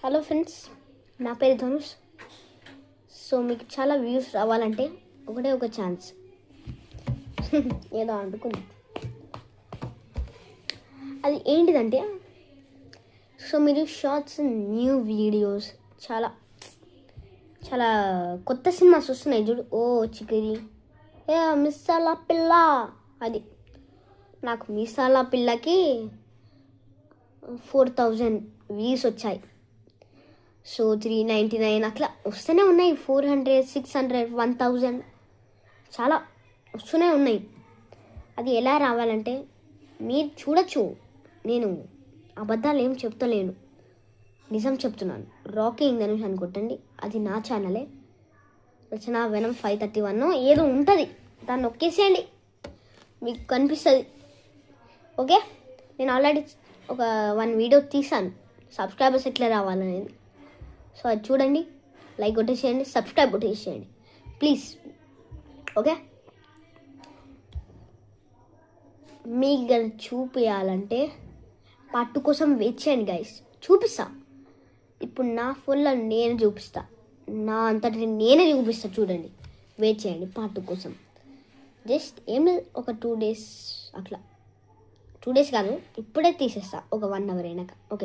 Hello friends, నా పేరు Dhanush. So మీకు చాలా వ్యూస్ రావాలంటే ఒకటే ఒక ఛాన్స్. ఏదో అనుకుంది, అది ఏంటిదంటే, సో మీరు షార్ట్స్, న్యూ వీడియోస్, చాలా చాలా కొత్త సినిమాస్ వస్తున్నాయి చూడు. ఓ చికిరి, ఏ మిస్సాల పిల్ల, అది నాకు మిస్సాల పిల్లకి 4000 వ్యూస్ వచ్చాయి. సో 399 అట్లా వస్తూనే ఉన్నాయి. 400, 600, 1000 చాలా వస్తూనే ఉన్నాయి. అది ఎలా రావాలంటే మీరు చూడొచ్చు. నేను అబద్ధాలు ఏం చెప్తలేను, నిజం చెప్తున్నాను. రాకింగ్ ధనుష్ అని కొట్టండి, అది నా ఛానలే. రచన వెనం 531 ఏదో ఉంటుంది, దాన్ని నొక్కేసేయండి, మీకు కనిపిస్తుంది. ఓకే, నేను ఆల్రెడీ ఒక 1 వీడియో తీసాను సబ్స్క్రైబర్స్ ఎట్లా రావాలనేది. సో అది చూడండి, లైక్ కొట్టేసేయండి, సబ్స్క్రైబ్ కొట్టేసేయండి ప్లీజ్. ఓకే, మీకు గది చూపించాలంటే పార్ట్ 2 కోసం వెయిట్ చేయండి గైస్. చూపిస్తా, ఇప్పుడు నా ఫోన్లో నేను చూపిస్తా, నా అంతటి నేనే చూపిస్తా. చూడండి, వెయిట్ చేయండి పార్ట్ 2 కోసం. జస్ట్ ఏం లేదు, ఒక 2 days అట్లా. 2 days కాదు, ఇప్పుడే తీసేస్తా, ఒక 1 hour అయినాక. ఓకే.